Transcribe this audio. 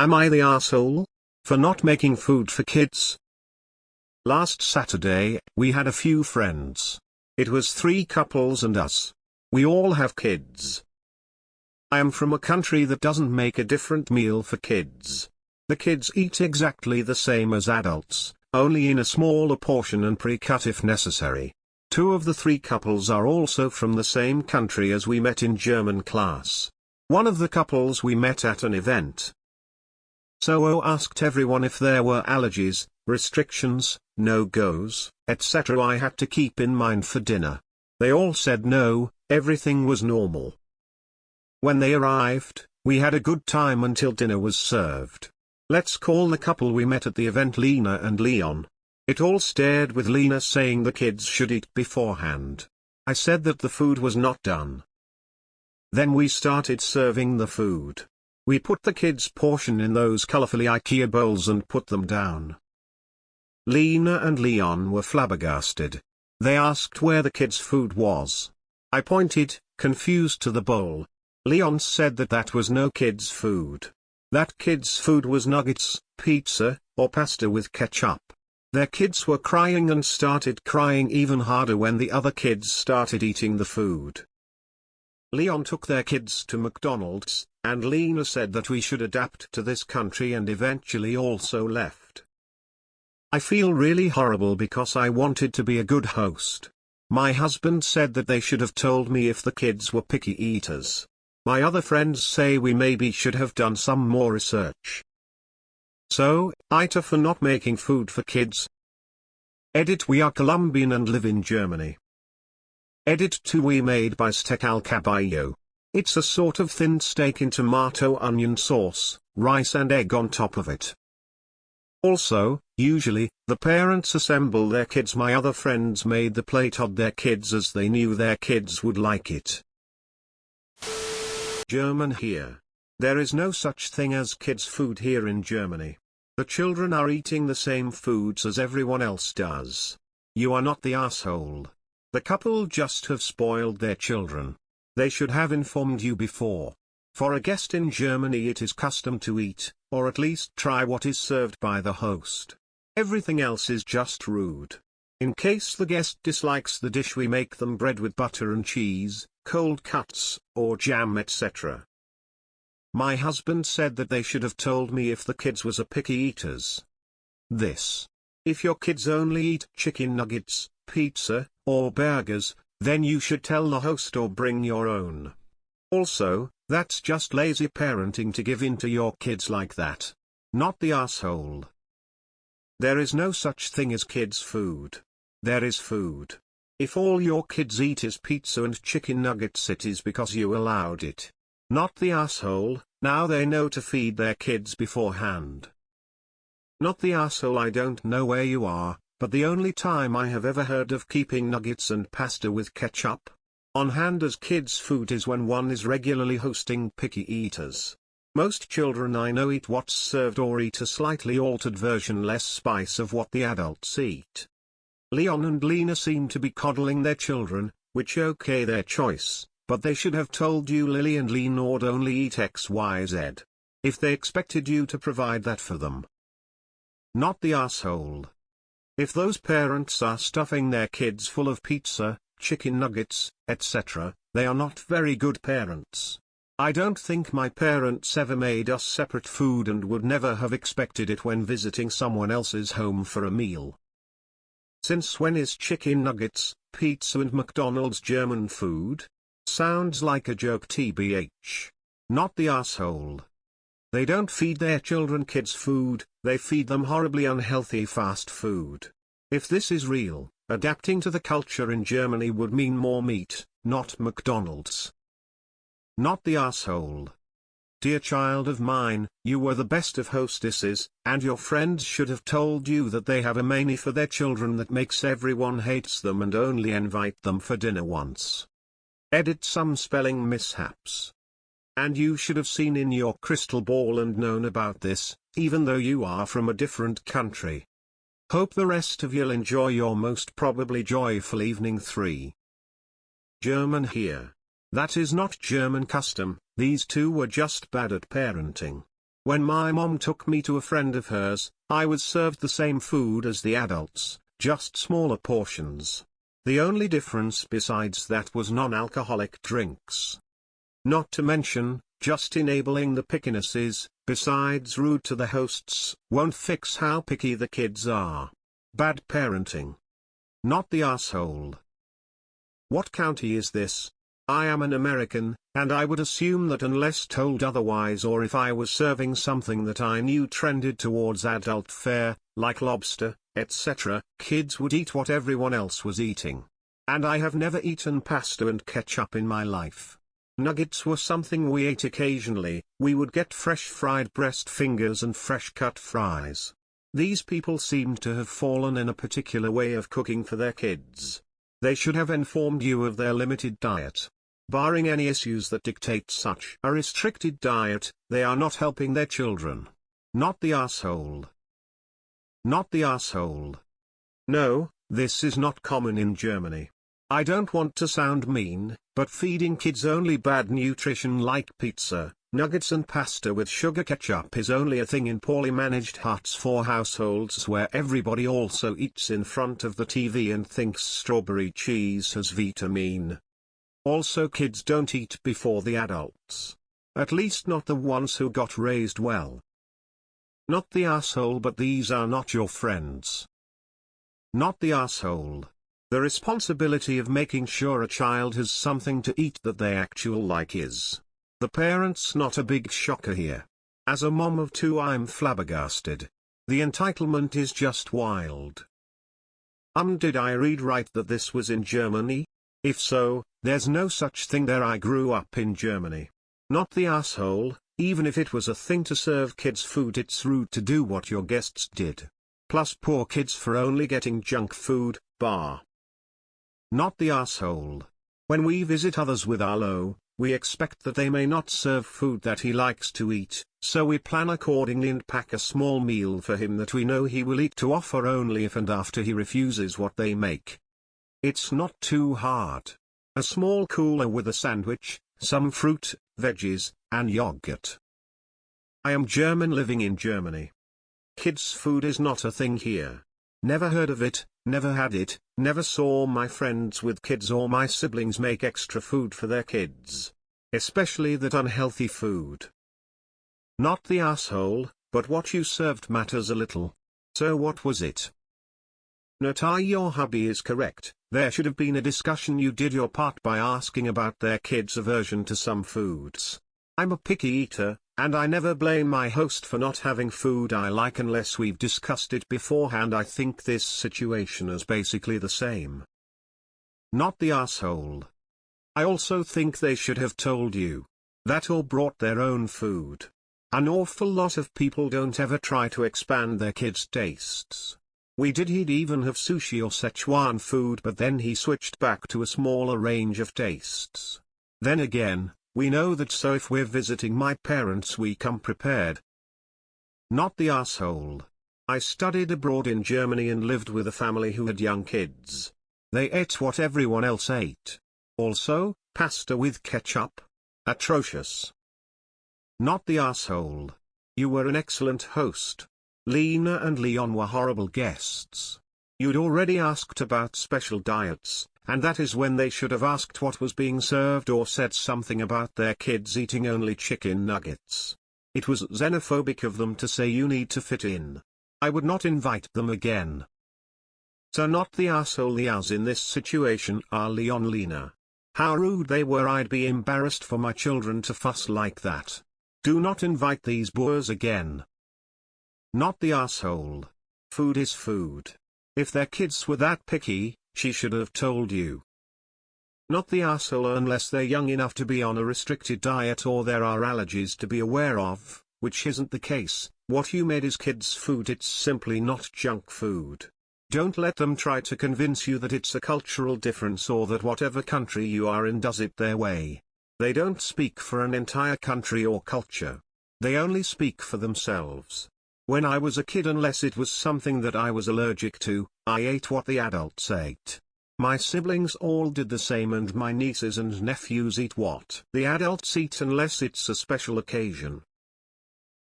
Am I the asshole for not making food for kids? Last Saturday, we had a few friends. It was 3 couples and us. We all have kids. I am from a country that doesn't make a different meal for kids. The kids eat exactly the same as adults, only in a smaller portion and pre-cut if necessary. 2 of the 3 couples are also from the same country as we met in German class. One of the couples we met at an event. So I asked everyone if there were allergies, restrictions, no-goes, etc. I had to keep in mind for dinner. They all said no, everything was normal. When they arrived, we had a good time until dinner was served. Let's call the couple we met at the event Lena and Leon. It all started with Lena saying the kids should eat beforehand. I said that the food was not done. Then we started serving the food. We put the kids' portion in those colorfully IKEA bowls and put them down. Lena and Leon were flabbergasted. They asked where the kids' food was. I pointed, confused, to the bowl. Leon said that that was no kids' food. That kids' food was nuggets, pizza, or pasta with ketchup. Their kids were crying and started crying even harder when the other kids started eating the food. Leon took their kids to McDonald's, and Lena said that we should adapt to this country and eventually also left. I feel really horrible because I wanted to be a good host. My husband said that they should have told me if the kids were picky eaters. My other friends say we maybe should have done some more research. So, AITA for not making food for kids. Edit: we are Colombian and live in Germany. Edit: to we made bistec al caballo. It's a sort of thin steak in tomato onion sauce, rice and egg on top of it. Also, usually, the parents assemble their kids. My other friends made the plate of their kids as they knew their kids would like it. German here. There is no such thing as kids' food here in Germany. The children are eating the same foods as everyone else does. You are not the asshole. The couple just have spoiled their children. They should have informed you before. For a guest in Germany it is custom to eat, or at least try what is served by the host. Everything else is just rude. In case the guest dislikes the dish, we make them bread with butter and cheese, cold cuts, or jam, etc. My husband said that they should have told me if the kids was a picky eaters. If your kids only eat chicken nuggets, pizza, or burgers, then you should tell the host or bring your own. Also, that's just lazy parenting to give in to your kids like that. Not the asshole. There is no such thing as kids' food. There is food. If all your kids eat is pizza and chicken nuggets, it is because you allowed it. Not the asshole. Now they know to feed their kids beforehand. Not the asshole. I don't know where you are, but the only time I have ever heard of keeping nuggets and pasta with ketchup on hand as kids' food is when one is regularly hosting picky eaters. Most children I know eat what's served or eat a slightly altered version, less spice, of what the adults eat. Leon and Lena seem to be coddling their children, which okay, their choice, but they should have told you Lily and Lena would only eat XYZ. If they expected you to provide that for them. Not the asshole. If those parents are stuffing their kids full of pizza, chicken nuggets, etc., they are not very good parents. I don't think my parents ever made us separate food and would never have expected it when visiting someone else's home for a meal. Since when is chicken nuggets, pizza and McDonald's German food? Sounds like a joke, tbh. Not the asshole. They don't feed their children kids' food, they feed them horribly unhealthy fast food. If this is real, adapting to the culture in Germany would mean more meat, not McDonald's. Not the asshole. Dear child of mine, you were the best of hostesses, and your friends should have told you that they have a mania for their children that makes everyone hates them and only invite them for dinner once. Edit: some spelling mishaps. And you should have seen in your crystal ball and known about this, even though you are from a different country. Hope the rest of you'll enjoy your most probably joyful evening. 3. German here. That is not German custom. These two were just bad at parenting. When my mom took me to a friend of hers, I was served the same food as the adults, just smaller portions. The only difference besides that was non-alcoholic drinks. Not to mention, just enabling the pickiness is, besides rude to the hosts, won't fix how picky the kids are. Bad parenting. Not the asshole. What county is this? I am an American, and I would assume that unless told otherwise, or if I was serving something that I knew trended towards adult fare, like lobster, etc., kids would eat what everyone else was eating. And I have never eaten pasta and ketchup in my life. Nuggets were something we ate occasionally. We would get fresh fried breast fingers and fresh cut fries. These people seemed to have fallen in a particular way of cooking for their kids. They should have informed you of their limited diet. Barring any issues that dictate such a restricted diet, they are not helping their children. Not the asshole. Not the asshole. No, this is not common in Germany. I don't want to sound mean, but feeding kids only bad nutrition like pizza, nuggets and pasta with sugar ketchup is only a thing in poorly managed huts for households where everybody also eats in front of the TV and thinks strawberry cheese has vitamin. Also, kids don't eat before the adults. At least not the ones who got raised well. Not the asshole, but these are not your friends. Not the asshole. The responsibility of making sure a child has something to eat that they actually like is the parents. Not a big shocker here. As a mom of two, I'm flabbergasted. The entitlement is just wild. Did I read right that this was in Germany? If so, there's no such thing there. I grew up in Germany. Not the asshole. Even if it was a thing to serve kids food, it's rude to do what your guests did. Plus poor kids for only getting junk food, bar. Not the asshole. When we visit others with Arlo, we expect that they may not serve food that he likes to eat, so we plan accordingly and pack a small meal for him that we know he will eat, to offer only if and after he refuses what they make. It's not too hard. A small cooler with a sandwich, some fruit, veggies, and yogurt. I am German living in Germany. Kids' food is not a thing here. Never heard of it, never had it, never saw my friends with kids or my siblings make extra food for their kids. Especially that unhealthy food. Not the asshole, but what you served matters a little. So what was it? Natai, your hubby is correct. There should have been a discussion. You did your part by asking about their kids' aversion to some foods. I'm a picky eater, and I never blame my host for not having food I like unless we've discussed it beforehand. I think this situation is basically the same. Not the asshole. I also think they should have told you that, or brought their own food. An awful lot of people don't ever try to expand their kids' tastes. We did. He'd even have sushi or Szechuan food, but then he switched back to a smaller range of tastes. Then again, we know that, so if we're visiting my parents we come prepared. Not the asshole. I studied abroad in Germany and lived with a family who had young kids. They ate what everyone else ate. Also, pasta with ketchup. Atrocious. Not the asshole. You were an excellent host. Lena and Leon were horrible guests. You'd already asked about special diets, and that is when they should have asked what was being served or said something about their kids eating only chicken nuggets. It was xenophobic of them to say you need to fit in. I would not invite them again. So not the asshole. The us in this situation are Leon, Lena. How rude they were. I'd be embarrassed for my children to fuss like that. Do not invite these boors again. Not the asshole. Food is food. If their kids were that picky, she should have told you. Not the asshole unless they're young enough to be on a restricted diet or there are allergies to be aware of, which isn't the case. What you made is kids' food. It's simply not junk food. Don't let them try to convince you that it's a cultural difference or that whatever country you are in does it their way. They don't speak for an entire country or culture. They only speak for themselves. When I was a kid, unless it was something that I was allergic to, I ate what the adults ate. My siblings all did the same, and my nieces and nephews eat what the adults eat unless it's a special occasion.